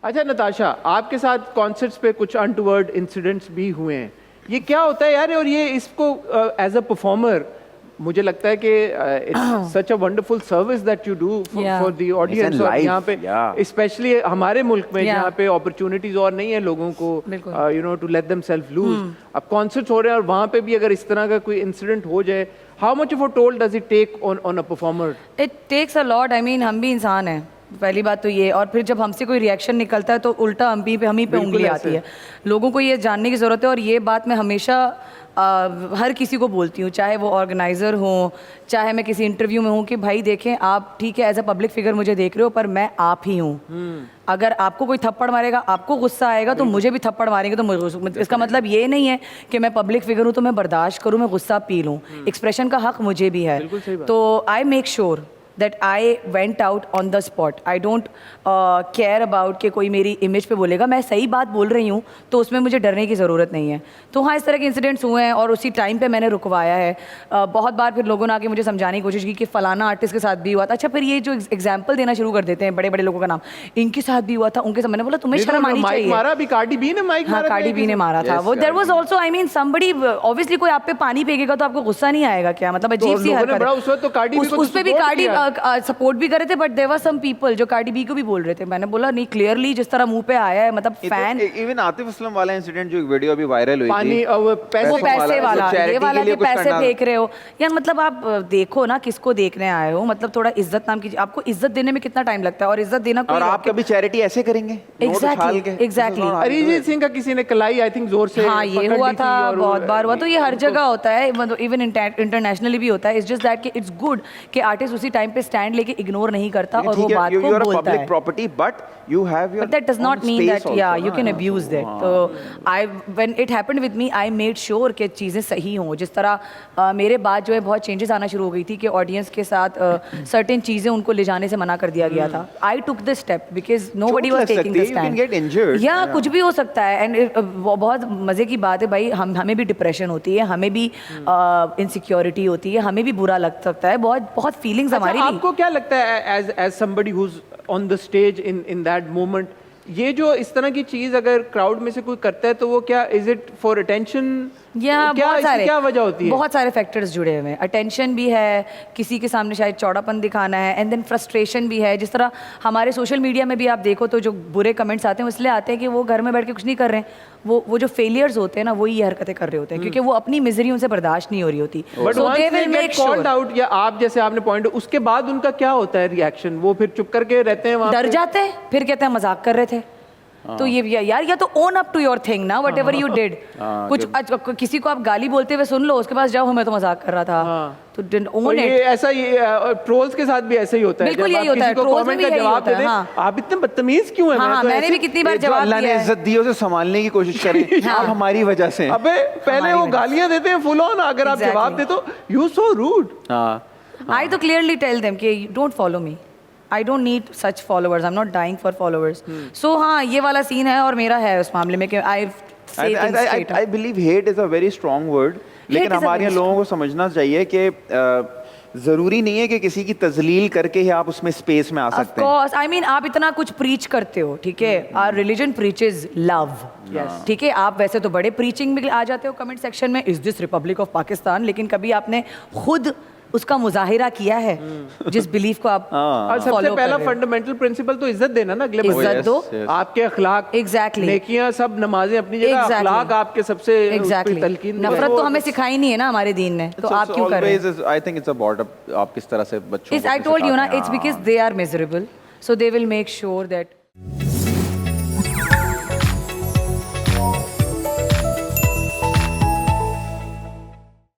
अच्छा नताशा, आपके साथ कॉन्सर्ट्स पे कुछ अनटूवर्ड इंसिडेंट्स भी हुए हैं, ये क्या होता है यार? और ये इसको एज अ परफॉर्मर मुझे लगता है कि it's such a wonderful service that you do for the audience. और यहाँ पे स्पेशली हमारे मुल्क में जहाँ पे अपॉर्चुनिटीज और नहीं है लोगों को you know to let themselves lose. अब कॉन्सर्ट्स हो रहे हैं और वहाँ पे भी अगर इस तरह का कोई इंसिडेंट हो जाए, how much of a toll does it take on a performer? It takes a lot. I mean हम भी इंसान हैं, पहली बात तो ये। और फिर जब हमसे कोई रिएक्शन निकलता है तो उल्टा हम ही पे उंगली आती है। लोगों को ये जानने की ज़रूरत है। और ये बात मैं हमेशा हर किसी को बोलती हूँ, चाहे वो ऑर्गेनाइज़र हो, चाहे मैं किसी इंटरव्यू में हूँ, कि भाई देखें आप ठीक है एज अ पब्लिक फिगर मुझे देख रहे हो, पर मैं आप ही हूँ। अगर आपको कोई थप्पड़ मारेगा, आपको गुस्सा आएगा तो मुझे भी थप्पड़ मारेंगे तो मुझे, इसका मतलब ये नहीं है कि मैं पब्लिक फिगर हूँ तो मैं बर्दाश्त करूँ, मैं गुस्सा पी लूँ। एक्सप्रेशन का हक मुझे भी है। तो I make sure that I went out on the spot. I don't care about कि कोई मेरी इमेज पे बोलेगा। मैं सही बात बोल रही हूँ तो उसमें मुझे डरने की ज़रूरत नहीं है। तो हाँ, इस तरह के इंसिडेंट्स हुए हैं और उसी टाइम पे मैंने रुकवाया है। बहुत बार फिर लोगों ने आके मुझे समझाने की कोशिश की कि फ़लाना आर्टिस्ट के साथ भी हुआ था। अच्छा, फिर ये जो एग्जाम्पल देना शुरू कर देते हैं बड़े बड़े लोगों का नाम, इनके साथ भी हुआ था, उनके साथ। मैंने बोला तुम्हें शर्म आनी चाहिए। मारा भी कार्डी बी ने, माइक हाँ, कार्डी बी ने मारा था वो। There was also, I mean somebody, obviously कोई आप पे पानी फेंकेगा तो आपको गुस्सा नहीं आएगा क्या? मतलब अजीब सी हरकत है। उस पे भी कार्डी सपोर्ट कर रहे थे, but there were some people जो कार्डी बी को भी बोल रहे थे। मैंने बोला नहीं, क्लियरली जिस तरह मुंह पे आया है, मतलब फैन। इवन आतिफ असलम वाला इंसिडेंट जो एक वीडियो अभी वायरल हुई थी, पैसे वाला, ये वाला के पैसे फेंक रहे हो यार। मतलब आप देखो ना किसको देखने आए हो। मतलब थोड़ा इज्जत नाम की, आपको इज्जत देने में कितना टाइम लगता है? और इज्जत देना कोई, और आप कभी चैरिटी ऐसे करेंगे? एग्जैक्टली। अरिजीत सिंह का किसी ने कलाई आई थिंक जोर से, हाँ ये हुआ था, बहुत बार हुआ। तो ये हर जगह होता है, मतलब इवन इंटरनेशनली भी होता है। इट्स जस्ट दैट कि इट्स गुड कि आर्टिस्ट उसी टाइम पे स्टैंड लेके इग्नोर नहीं करता और वो बात को बोलता है। Property but you have your, but that does not mean that you can abuse that. तो when it happened with me, I made sure कि चीज़ें सही हों। जिस तरह मेरे बाद जो है बहुत चेंजेस आना शुरू हो गई थी कि ऑडियंस के साथ सर्टेन चीज़ें उनको ले जाने से मना कर दिया गया था। I took this step because nobody was taking the stand. या कुछ भी हो सकता है। एंड बहुत मज़े की बात है भाई, हमें भी डिप्रेशन होती है, हमें भी इनसिक्योरिटी होती है, हमें भी बुरा लग सकता है, बहुत फीलिंग्स हमारी भी। आपको क्या लगता है as somebody who is on the stage in that moment, ये जो इस तरह की चीज अगर क्राउड में से कोई करता है तो वो क्या, इज इट फॉर अटेंशन या क्या वजह होती है? बहुत सारे फैक्टर्स जुड़े हुए हैं। अटेंशन भी है, किसी के सामने शायद चौड़ापन दिखाना है, एंड देन फ्रस्ट्रेशन भी है। जिस तरह हमारे सोशल मीडिया में भी आप देखो तो जो बुरे कमेंट्स आते हैं वो इसलिए आते हैं कि वो घर में बैठ के कुछ नहीं कर रहे हैं। वो जो फेलियर्स होते हैं ना, वही ये हरकतें कर रहे होते हैं क्योंकि वो अपनी मिजरी उनसे बर्दाश्त नहीं हो रही होती। So they will make called out, या आप जैसे आपने पॉइंट, उसके बाद उनका क्या होता है रिएक्शन? वो फिर चुप करके रहते हैं, डर जाते हैं, फिर कहते हैं मजाक कर रहे थे। तो ये यार, या तो own up to your thing ना, वट एवर यू डिड। कुछ किसी को आप गाली बोलते हुए सुन लो, उसके पास जाओ मैं तो मजाक कर रहा था। तो ओन इट। ऐसा ये ट्रोल्स के साथ भी ऐसा ही होता है। बिल्कुल यही होता है, ट्रोल्स में भी यही होता है। आप इतने बदतमीज क्यों हैं? हाँ, मैंने भी कितनी बार जवाब दिया है। अल्लाह ने इज्जत दी, उसे संभालने की कोशिश करें। आप हमारी वजह से। अबे पहले वो गालियां देते हैं फुल ऑन, अगर आप जवाब दे तो यू सो रूड। आई तो क्लियरली टेल देम कि don't follow me, I don't need such followers. I'm not dying for followers. So हाँ, ये वाला सीन है और मेरा है उस मामले में कि I believe hate is a very strong word. लेकिन हमारे यहाँ लोगों को समझना चाहिए कि ज़रूरी नहीं है कि किसी की तजलील करके ही आप उसमें स्पेस में आ सकते हैं। Of course, I mean आप इतना कुछ प्रीच करते हो, ठीक है? Our religion preaches love. ठीक है, आप वैसे तो बड़े प्रीचिंग में आ जाते हो कमेंट सेक्शन में, is this Republic of Pakistan, लेकिन कभी आपने खुद उसका मुजाहिरा किया है जिस बिलीफ को आप और सबसे पहला फंडामेंटल प्रिंसिपल तो इज्जत देना ना, अगले बंदे इज्जत दो। आपके अखलाक, एग्जैक्टली, नेकियां सब, नमाजें अपनी जगह, अखलाक आपके सबसे तलकीन। नफरत तो हमें सिखाई नहीं है ना हमारे दीन ने, तो आप क्यों कर रहे हैं? I think it's about आप किस तरह से बच्चों को, I told you ना, it's because they are miserable, so they will make sure that